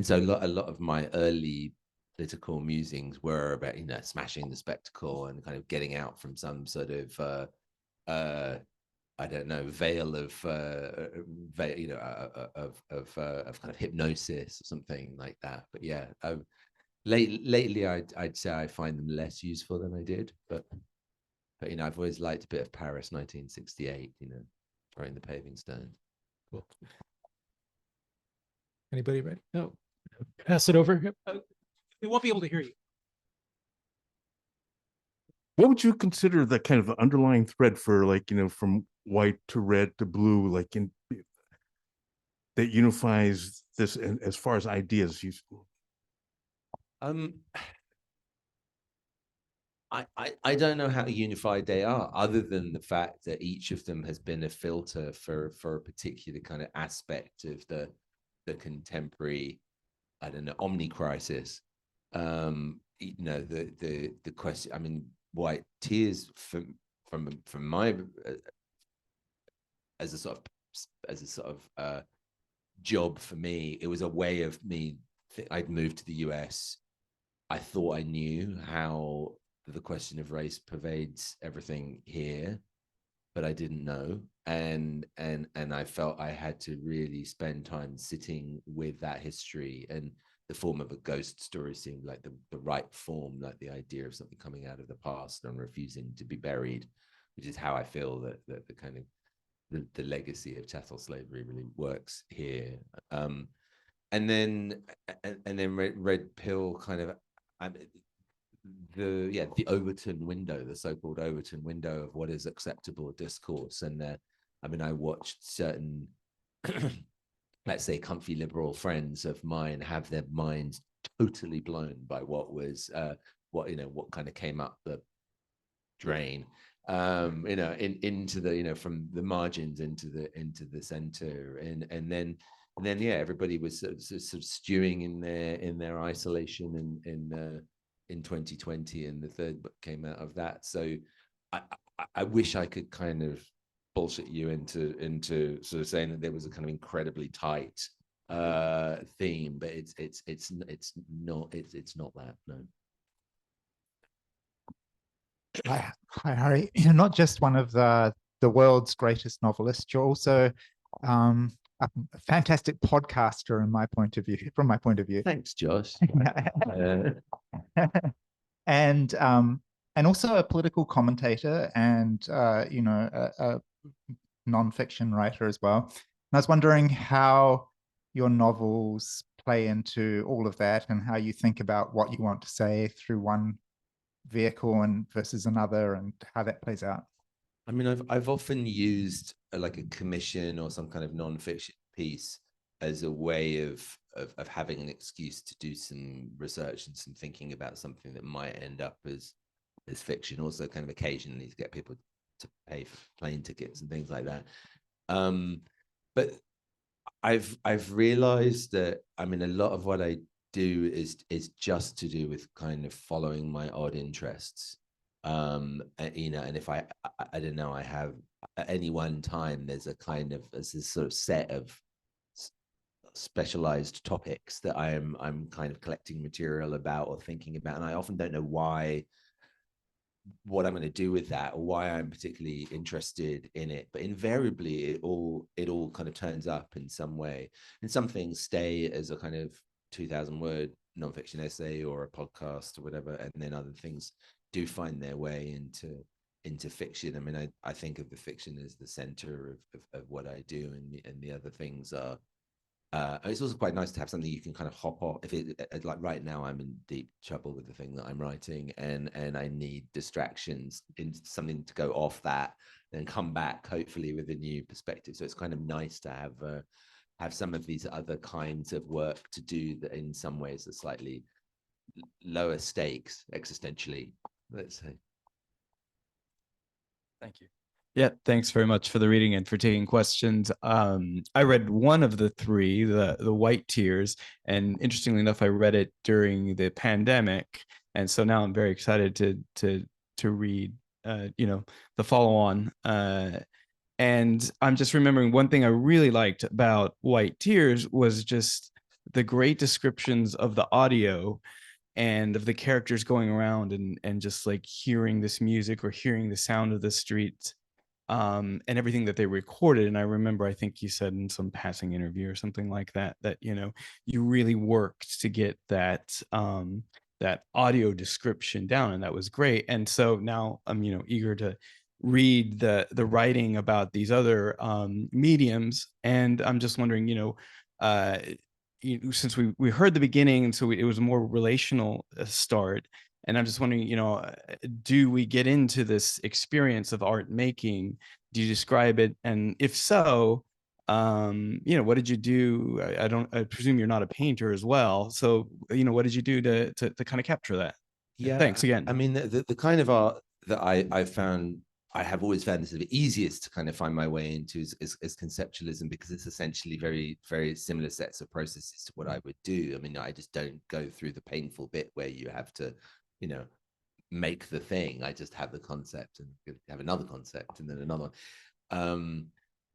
so a lot of my early political musings were about smashing the spectacle and kind of getting out from some sort of I don't know, veil of kind of hypnosis or something like that. But yeah, lately I'd say I find them less useful than I did. But I've always liked a bit of Paris 1968. Throwing the paving stones. Cool. Anybody ready? No. Pass it over. We won't be able to hear you. What would you consider the kind of underlying thread for, like, from white to red to blue, like that unifies this as far as ideas? I don't know how unified they are, other than the fact that each of them has been a filter for a particular kind of aspect of the contemporary, I don't know, omni-crisis. The question, I mean, white tears from my as a sort of job for me, it was a way of me. I'd moved to the US. I thought I knew how the question of race pervades everything here, but I didn't know, and I felt I had to really spend time sitting with that history, and the form of a ghost story seemed like the right form, like the idea of something coming out of the past and refusing to be buried, which is how I feel that the kind of the legacy of chattel slavery really works here. And then Red Pill kind of, the Overton window, the so-called Overton window of what is acceptable discourse. And I watched certain let's say comfy liberal friends of mine have their minds totally blown by what what kind of came up the drain, into the, from the margins into the center, and then everybody was sort of stewing in their isolation in 2020, and the third book came out of that. So I wish I could kind of bullshit you into sort of saying that there was a kind of incredibly tight theme, but it's not that, no. Hi, Hari. You're not just one of the world's greatest novelists. You're also a fantastic podcaster, from my point of view. Thanks, Josh. And also a political commentator and a nonfiction writer as well. And I was wondering how your novels play into all of that, and how you think about what you want to say through one vehicle and versus another, and how that plays out? I mean, I've often used like a commission or some kind of non-fiction piece as a way of having an excuse to do some research and some thinking about something that might end up as fiction. Also, kind of occasionally to get people to pay for plane tickets and things like that. But I've realized that, I mean, a lot of what I do is just to do with kind of following my odd interests. And, you know, and if I don't know, I have at any one time there's this sort of set of specialized topics that I'm kind of collecting material about or thinking about, and I often don't know what I'm going to do with that or why I'm particularly interested in it, but invariably it all kind of turns up in some way, and some things stay as a kind of 2,000 word nonfiction essay or a podcast or whatever, and then other things do find their way into fiction. I mean, I think of the fiction as the center of what I do, and the other things are it's also quite nice to have something you can kind of hop off. If it like right now, I'm in deep trouble with the thing that I'm writing, and I need distractions, in something to go off that, then come back hopefully with a new perspective. So it's kind of nice to have some of these other kinds of work to do that in some ways are slightly lower stakes existentially, let's say. Thank you. Yeah, thanks very much for the reading and for taking questions. I read one of the three, the White Tears, and interestingly enough, I read it during the pandemic, and so now I'm very excited to read, you know, the follow-on. And I'm just remembering one thing I really liked about White Tears was just the great descriptions of the audio and of the characters going around and just like hearing this music or hearing the sound of the streets, and everything that they recorded. And I remember, I think you said in some passing interview or something like that, you know, you really worked to get that that audio description down, and that was great. And so now I'm, you know, eager to read the writing about these other mediums, and I'm just wondering, you know, since we heard the beginning, and so it was a more relational start, and I'm just wondering, you know, do we get into this experience of art making? Do you describe it? And if so, you know, what did you do? I presume you're not a painter as well. So, you know, what did you do to kind of capture that? Yeah, Thanks again. I mean, the kind of art that I have always found the sort of easiest to kind of find my way into is conceptualism, because it's essentially very, very similar sets of processes to what I would do. I mean, I just don't go through the painful bit where you have to, you know, make the thing. I just have the concept and have another concept and then another one.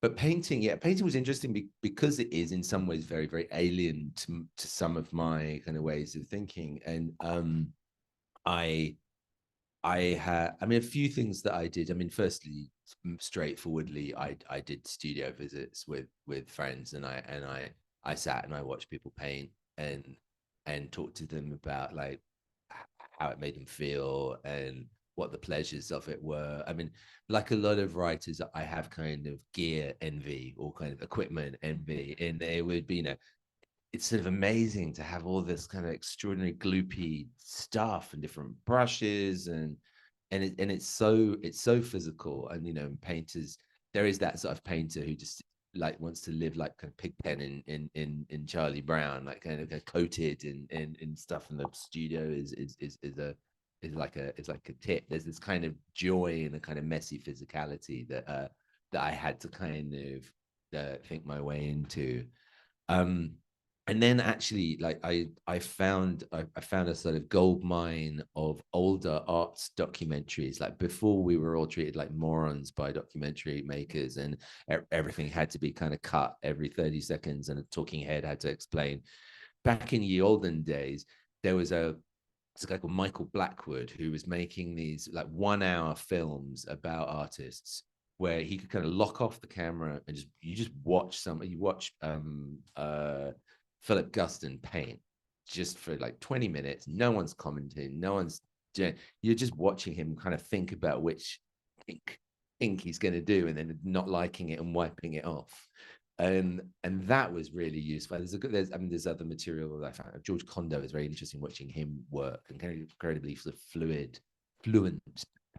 But painting, yeah, painting was interesting because it is in some ways very, very alien to some of my kind of ways of thinking. And I mean, a few things that I did. I mean, firstly, straightforwardly, I did studio visits with friends, and I sat and I watched people paint and talked to them about like how it made them feel and what the pleasures of it were. I mean, like a lot of writers, I have kind of gear envy or kind of equipment envy, and it would be, you know, it's sort of amazing to have all this kind of extraordinary gloopy stuff and different brushes and it's so physical. And, you know, painters, there is that sort of painter who just like wants to live like kind of Pigpen in Charlie Brown, like kind of coated in stuff in the studio is like a tip. There's this kind of joy and a kind of messy physicality that I had to kind of think my way into. And then actually, like I found a sort of gold mine of older arts documentaries. Like before, we were all treated like morons by documentary makers, and everything had to be kind of cut every 30 seconds, and a talking head had to explain. Back in the olden days, there was a guy called Michael Blackwood who was making these like 1 hour films about artists, where he could kind of lock off the camera and you watch Philip Guston paint just for like 20 minutes. No one's commenting, you're just watching him kind of think about which ink he's going to do, and then not liking it and wiping it off. And that was really useful. There's other material that I found. George Condo is very interesting watching him work, and kind of incredibly sort of fluid fluent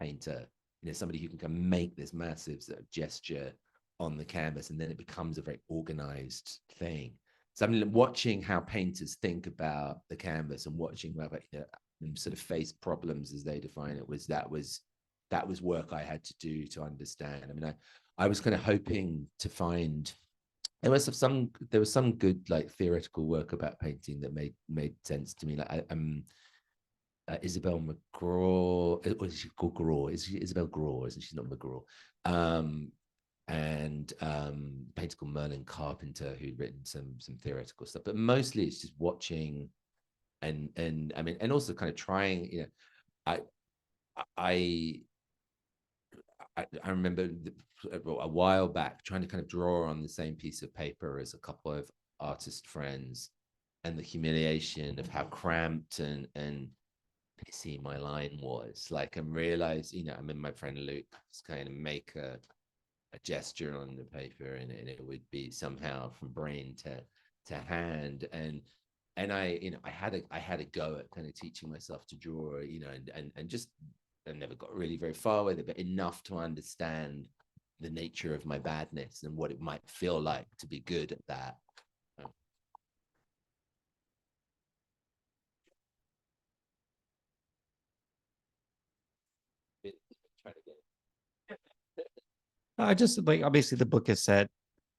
painter, somebody who can make this massive sort of gesture on the canvas, and then it becomes a very organized thing. So I'm watching how painters think about the canvas, and watching them sort of face problems as they define it. That was work I had to do to understand. I mean, I was kind of hoping to find there was some good like theoretical work about painting that made sense to me. Like Isabel McGraw, or is she called Graw? Is she Isabel Graw? Isn't she not McGraw? And painter called Merlin Carpenter, who'd written some theoretical stuff. But mostly it's just watching and I mean, and also kind of trying. I remember a while back trying to kind of draw on the same piece of paper as a couple of artist friends, and the humiliation of how cramped and pissy my line was. Like, and realize, I mean, my friend Luke was kind of make a gesture on the paper, and it would be somehow from brain to hand, and I had a go at kind of teaching myself to draw, and just I never got really very far with it, but enough to understand the nature of my badness and what it might feel like to be good at that. I just like, obviously the book is set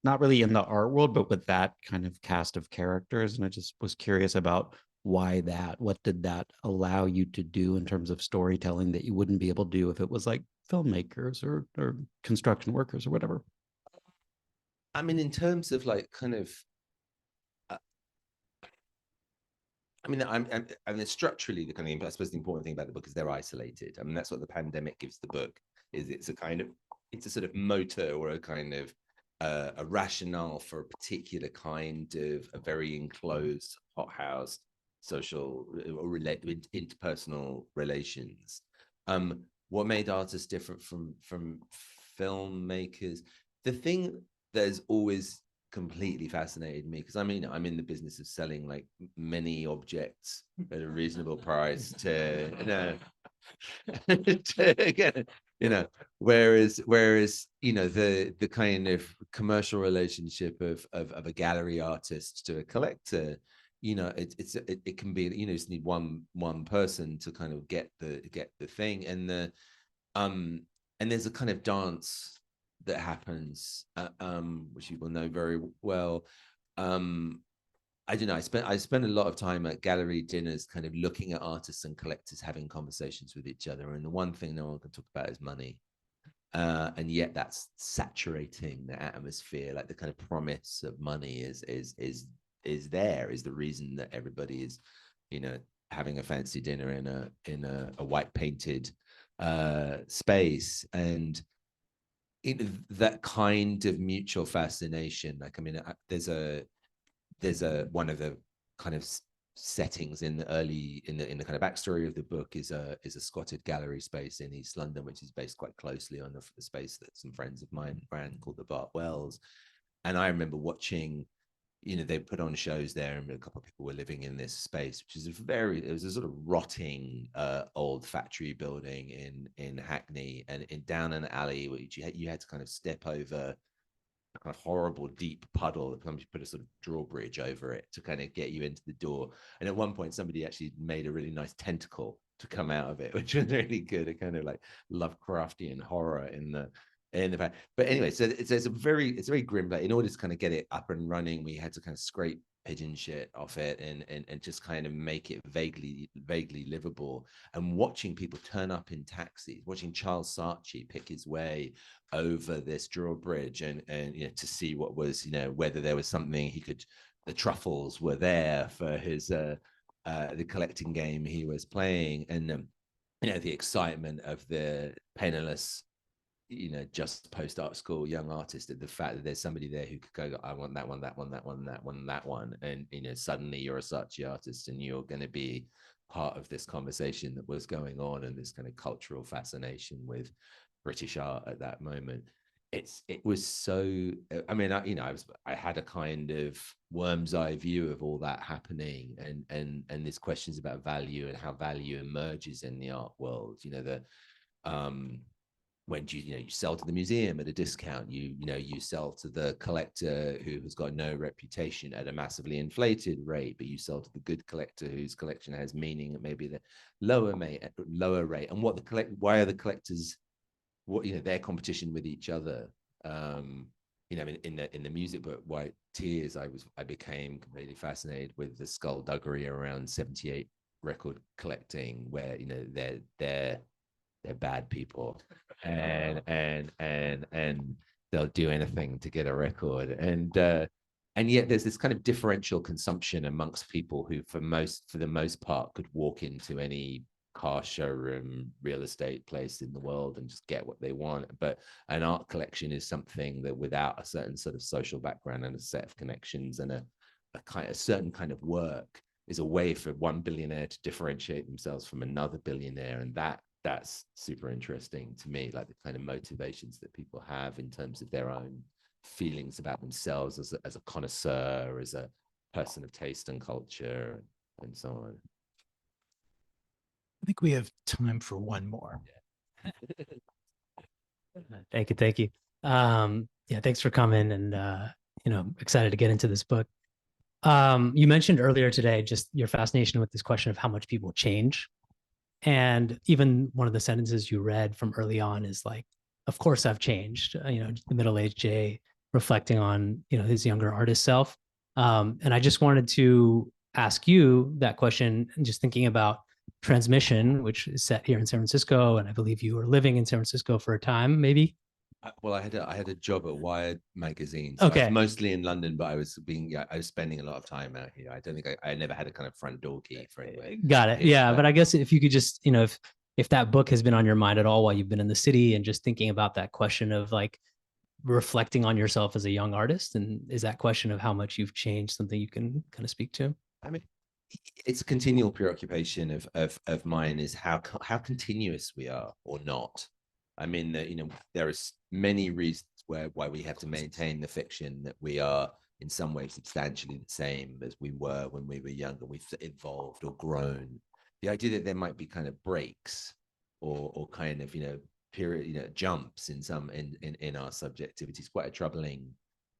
not really in the art world, but with that kind of cast of characters. And I just was curious about why that. What did that allow you to do in terms of storytelling that you wouldn't be able to do if it was like filmmakers or construction workers or whatever? I mean, in terms of like kind of, I mean, structurally, the kind of, I suppose the important thing about the book is they're isolated. I mean, that's what the pandemic gives the book, is it's a sort of motor, or a kind of a rationale for a particular kind of a very enclosed, hothouse social or interpersonal relations. What made artists different from filmmakers? The thing that has always completely fascinated me, because I mean, I'm in the business of selling like many objects at a reasonable price to again, whereas the kind of commercial relationship of a gallery artist to a collector, it can be, you just need one person to kind of get the thing, and there's a kind of dance that happens, which you will know very well. I don't know. I spent a lot of time at gallery dinners, kind of looking at artists and collectors having conversations with each other, and the one thing no one can talk about is money, and yet that's saturating the atmosphere. Like, the kind of promise of money is the reason that everybody is, having a fancy dinner in a white painted space, and that kind of mutual fascination. Like, I mean, there's one of the kind of settings in the kind of backstory of the book is a squatted gallery space in East London, which is based quite closely on the space that some friends of mine ran, called the Bart Wells. And I remember watching, they put on shows there, and a couple of people were living in this space, which is it was a sort of rotting old factory building in Hackney, and down an alley which you had to kind of step over a kind of horrible deep puddle that somebody put a sort of drawbridge over it to kind of get you into the door. And at one point somebody actually made a really nice tentacle to come out of it, which was really good, a kind of like Lovecraftian horror in the back. But anyway, so it's very grim. Like, in order to kind of get it up and running, we had to kind of scrape pigeon shit off it and just kind of make it vaguely livable. And watching people turn up in taxis, watching Charles Saatchi pick his way over this drawbridge and to see what was, whether there was something the truffles were there for his the collecting game he was playing, and the excitement of the penniless, just post art school young artist, at the fact that there's somebody there who could go, I want that one, that one, that one, that one, that one. And, suddenly you're a Saatchi artist, and you're going to be part of this conversation that was going on, and this kind of cultural fascination with British art at that moment. it was so, I mean, I had a kind of worm's eye view of all that happening, and there's questions about value and how value emerges in the art world. When you sell to the museum at a discount, you sell to the collector who has got no reputation at a massively inflated rate, but you sell to the good collector whose collection has meaning at maybe the lower rate. And why are the collectors, their competition with each other? In the music book White Tears, I became completely fascinated with the skullduggery around 78 record collecting, where they're bad people, and they'll do anything to get a record, and yet there's this kind of differential consumption amongst people who for the most part could walk into any car showroom, real estate place in the world and just get what they want. But an art collection is something that, without a certain sort of social background and a set of connections and a certain kind of work, is a way for one billionaire to differentiate themselves from another billionaire. And that's super interesting to me, like the kind of motivations that people have in terms of their own feelings about themselves as a connoisseur, as a person of taste and culture, and so on. I think we have time for one more. Thank you. Yeah, thanks for coming, and excited to get into this book. You mentioned earlier today just your fascination with this question of how much people change. And even one of the sentences you read from early on is like, of course I've changed, the middle-aged Jay reflecting on, his younger artist self. And I just wanted to ask you that question, and just thinking about Transmission, which is set here in San Francisco. And I believe you were living in San Francisco for a time, maybe. Well, I had a job at Wired magazine. So okay. I was mostly in London, but I was spending a lot of time out here. I don't think I never had a kind of front door key for anywhere. Got it. Yeah. But I guess if you could just, if that book has been on your mind at all while you've been in the city, and just thinking about that question of like reflecting on yourself as a young artist, and is that question of how much you've changed something you can kind of speak to? I mean, it's a continual preoccupation of mine, is how continuous we are or not. I mean, there are many reasons why we have to maintain the fiction that we are in some ways substantially the same as we were when we were younger. We've evolved or grown. The idea that there might be kind of breaks or kind of period jumps in our subjectivity is quite a troubling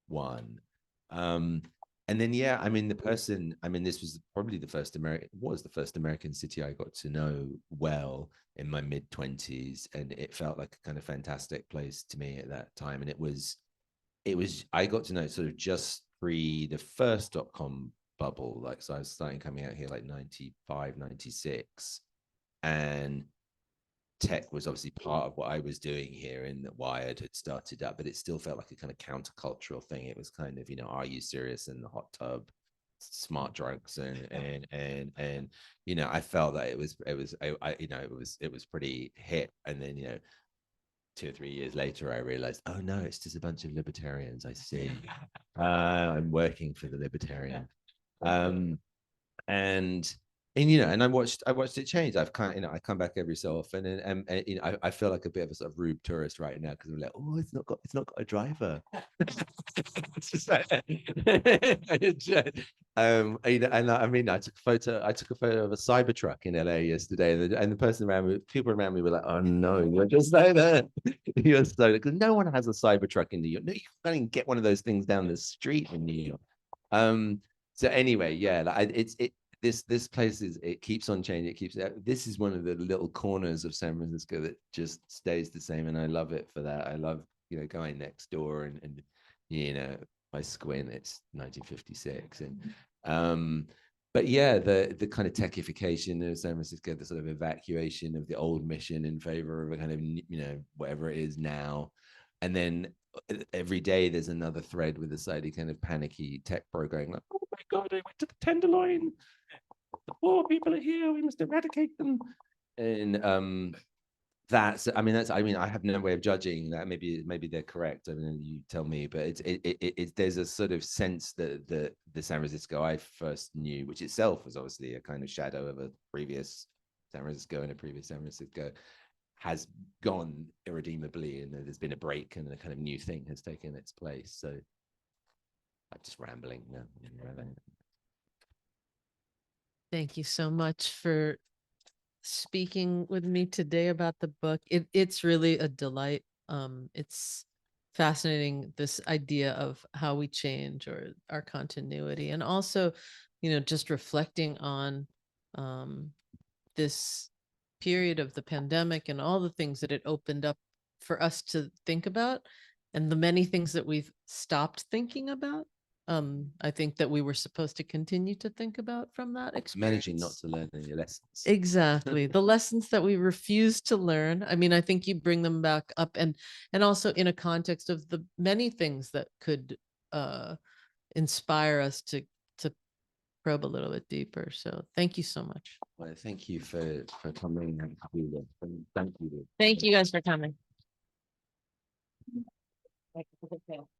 one. And then, I mean, this was probably the first American city I got to know well in my mid-20s, and it felt like a kind of fantastic place to me at that time. And it was I got to know it sort of just pre the first .com bubble, like, so I was starting coming out here like 95, 96, and tech was obviously part of what I was doing here, and that Wired had started up, but it still felt like a kind of countercultural thing. It was kind of, Are You Serious in the hot tub, smart drugs, and I felt that it was pretty hip. And then 2 or 3 years later I realized, oh no, it's just a bunch of libertarians. I see. I'm working for the libertarian. And I watched it change. I come back every so often, and I feel like a bit of a sort of rude tourist right now, because I'm like, oh, it's not got a driver. It's just like, and I mean, I took a photo of a Cybertruck in LA yesterday, and the people around me were like, oh no, you're just like that. You're so, because no one has a Cybertruck in New York. No, you can't even get one of those things down the street in New York. So anyway, this place it keeps on changing. This is one of the little corners of San Francisco that just stays the same, and I love it for that. I love going next door, and I squint, it's 1956, and but the kind of techification of San Francisco, the sort of evacuation of the old mission in favor of a kind of whatever it is now, and then every day there's another thread with a slightly kind of panicky tech bro going like, oh my god, I went to the Tenderloin. The poor people are here. We must eradicate them. And I have no way of judging that. Maybe they're correct. I mean, you tell me. But there's a sort of sense that the San Francisco I first knew, which itself was obviously a kind of shadow of a previous San Francisco and a previous San Francisco, has gone irredeemably, and there's been a break, and a kind of new thing has taken its place. So I'm just rambling now. Thank you so much for speaking with me today about the book. It's really a delight. It's fascinating, this idea of how we change or our continuity, and also, just reflecting on this period of the pandemic and all the things that it opened up for us to think about, and the many things that we've stopped thinking about. I think that we were supposed to continue to think about from that experience. Managing not to learn any lessons. Exactly. The lessons that we refuse to learn. I mean, I think you bring them back up, and also in a context of the many things that could inspire us to probe a little bit deeper. So thank you so much. Well, thank you for coming and to do this. And thank you. Thank you guys for coming.